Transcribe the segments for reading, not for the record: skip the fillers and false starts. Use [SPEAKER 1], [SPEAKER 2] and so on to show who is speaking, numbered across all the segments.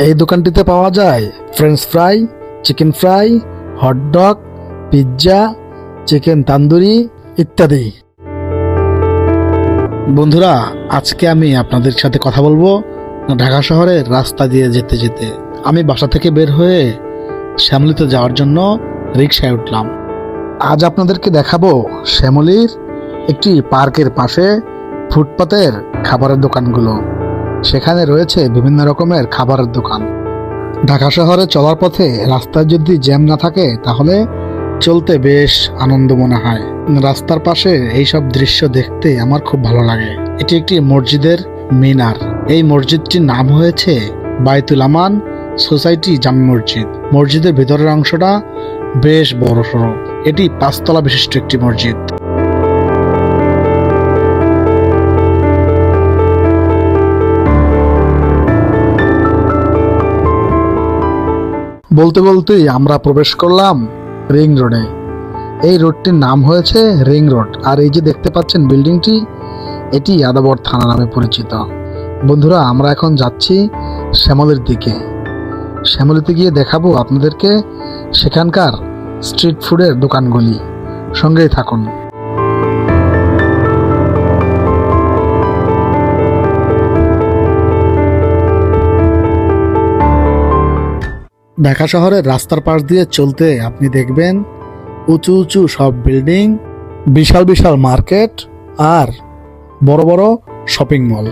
[SPEAKER 1] এই দোকানটিতে পাওয়া যায় French fry, chicken fry, hot dog, pizza, chicken tandoori ইত্যাদি। বন্ধুরা, আজকে আমি আপনাদের সাথে কথা বলবো ঢাকা শহরের রাস্তা দিয়ে যেতে যেতে। আমি বাসা থেকে বের হয়ে শ্যামলীতে যাওয়ার জন্য রিকশায় উঠলাম। আজ আপনাদেরকে দেখাবো শ্যামলীর একটি পার্কের পাশে ফুটপাতের খাবারের দোকানগুলো। সেখানে রয়েছে বিভিন্ন রকমের খাবারের দোকান। ঢাকা শহরে চলার পথে রাস্তায় যদি জ্যাম না থাকে তাহলে চলতে বেশ আনন্দ মনে হয়। রাস্তার পাশে এইসব দৃশ্য দেখতে আমার খুব ভালো লাগে। এটি একটি মসজিদের মিনার। এই মসজিদটির নাম হয়েছে বায়তুল আমান সোসাইটি জামে মসজিদ। মসজিদের ভিতরের অংশটা বেশ বড়সড়। এটি 5 তলা বিশিষ্ট একটি মসজিদ। বলতে বলতেই আমরা প্রবেশ করলাম রিং রোডে। এই রোডটির নাম হয়েছে রিং রোড। আর এই যে দেখতে পাচ্ছেন বিল্ডিংটি, এটি আদাবর থানা নামে পরিচিত। বন্ধুরা, আমরা এখন যাচ্ছি শ্যামলীর দিকে। শ্যামলীতে গিয়ে দেখাবো আপনাদেরকে সেখানকার স্ট্রিট ফুডের দোকানগুলি। সঙ্গেই থাকুন। ঢাকা শহরের রাস্তার পাশ দিয়ে চলতে আপনি দেখবেন উঁচু উঁচু সব বিল্ডিং, বিশাল বিশাল মার্কেট আর বড় বড় শপিং মল।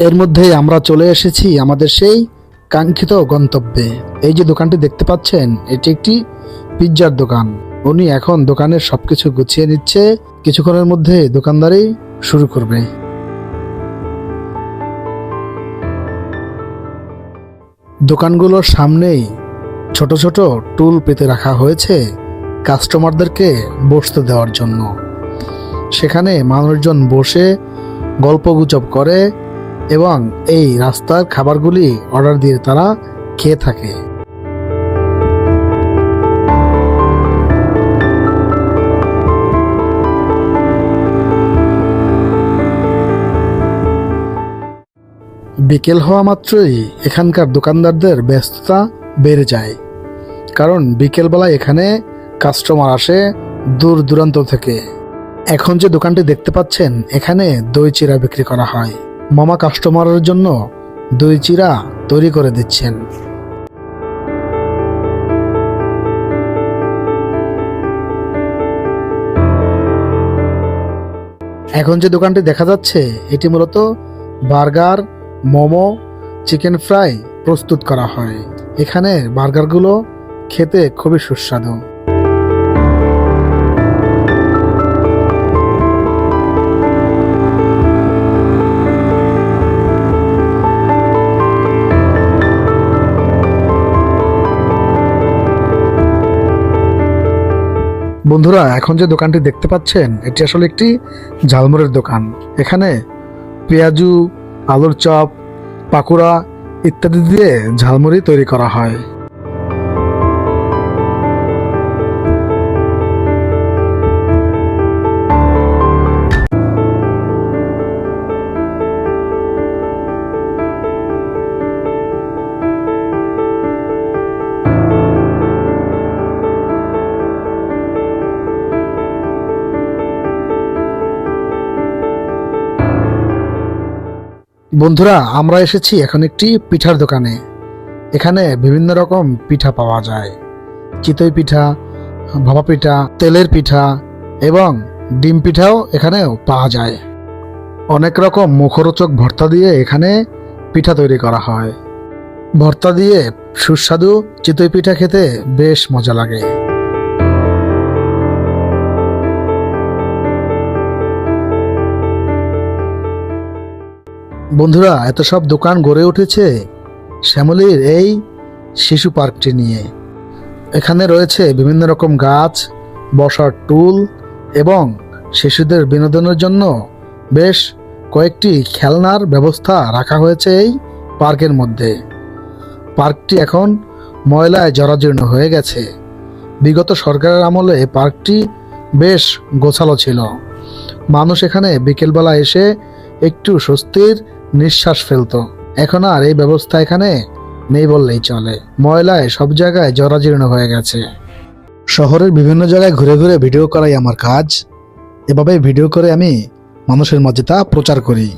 [SPEAKER 1] এর মধ্যেই আমরা চলে এসেছি আমাদের সেই কাঙ্ক্ষিত গন্তব্যে। এই যে দোকানটি দেখতে পাচ্ছেন, এটি একটি পিৎজার দোকান। উনি এখন দোকানের সবকিছু গুছিয়ে নিচ্ছে। কিছুক্ষণের মধ্যে দোকানদারি শুরু করবে। দোকানগুলোর সামনেই ছোট ছোট টুল পেতে রাখা হয়েছে কাস্টমারদেরকে বসতে দেওয়ার জন্য। সেখানে মানুষজন বসে গল্পগুজব করে এবং এই রাস্তার খাবারগুলি অর্ডার দিয়ে তারা খেয়ে থাকে। বিকেল হওয়া মাত্রই এখানকার দোকানদারদের ব্যস্ততা বেড়ে যায়, কারণ বিকেলবেলায় এখানে কাস্টমার আসে দূর দূরান্ত থেকে। এখন যে দোকানটি দেখতে পাচ্ছেন, এখানে দই চিড়া বিক্রি করা হয়। মামা কাস্টমারের জন্য দই চিড়া তৈরি করে দিচ্ছেন। এখন যে দোকানটি দেখা যাচ্ছে, এটি মূলত বার্গার, মোমো, চিকেন ফ্রাই প্রস্তুত করা হয়। এখানে বার্গারগুলো খেতে খুবই সুস্বাদু। বন্ধুরা, এখন যে দোকানটি দেখতে পাচ্ছেন, এটি আসলে একটি ঝালমুড়ির দোকান। এখানে পেঁয়াজু, আলুর চপ, পাকুড়া ইত্যাদি দিয়ে ঝালমুড়ি তৈরি করা হয়। বন্ধুরা, আমরা এসেছি এখন একটি পিঠার দোকানে। এখানে বিভিন্ন রকম পিঠা পাওয়া যায়। চিতই পিঠা, ভাপা পিঠা, তেলের পিঠা এবং ডিম পিঠাও এখানেও পাওয়া যায়। অনেক রকম মুখরোচক ভর্তা দিয়ে এখানে পিঠা তৈরি করা হয়। ভর্তা দিয়ে সুস্বাদু চিতই পিঠা খেতে বেশ মজা লাগে। বন্ধুরা, এত সব দোকান গড়ে উঠেছে শ্যামলীর এই শিশু পার্কটি নিয়ে। এখানে রয়েছে বিভিন্ন রকম গাছ, বসার টুল এবং শিশুদের বিনোদনের জন্য বেশ কয়েকটি খেলনার ব্যবস্থা রাখা হয়েছে এই পার্কের মধ্যে। পার্কটি এখন ময়লায় জরাজীর্ণ হয়ে গেছে। বিগত সরকারের আমলে পার্কটি বেশ গোছালো ছিল। মানুষ এখানে বিকেলবেলা এসে একটু স্বস্তির নিঃশ্বাস ফেলতো। এখন আর এই ব্যবস্থা এখানে নেই বললেই চলে। ময়লায় সব জায়গায় জরাজীর্ণ হয়ে গেছে। শহরের বিভিন্ন জায়গায় ঘুরে ঘুরে ভিডিও করাই আমার কাজ। এভাবে ভিডিও করে আমি মানুষের মাঝে তা প্রচার করি।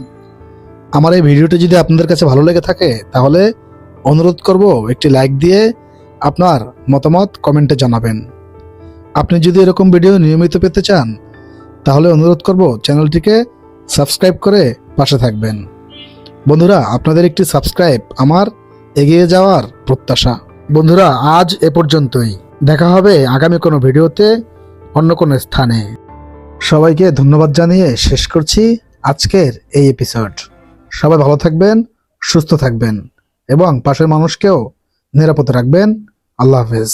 [SPEAKER 1] আমার এই ভিডিওটি যদি আপনাদের কাছে ভালো লেগে থাকে তাহলে অনুরোধ করব একটি লাইক দিয়ে আপনার মতামত কমেন্টে জানাবেন। আপনি যদি এরকম ভিডিও নিয়মিত পেতে চান তাহলে অনুরোধ করব চ্যানেলটিকে সাবস্ক্রাইব করে পাশে থাকবেন। বন্ধুরা, আপনাদের একটি সাবস্ক্রাইব আমার এগিয়ে যাওয়ার প্রত্যাশা। বন্ধুরা, আজ এ পর্যন্তই। দেখা হবে আগামী কোনো ভিডিওতে অন্য কোনো স্থানে। সবাইকে ধন্যবাদ জানিয়ে শেষ করছি আজকের এই এপিসোড। সবাই ভালো থাকবেন, সুস্থ থাকবেন এবং পাশের মানুষকেও নিরাপদে রাখবেন। আল্লাহ হাফেজ।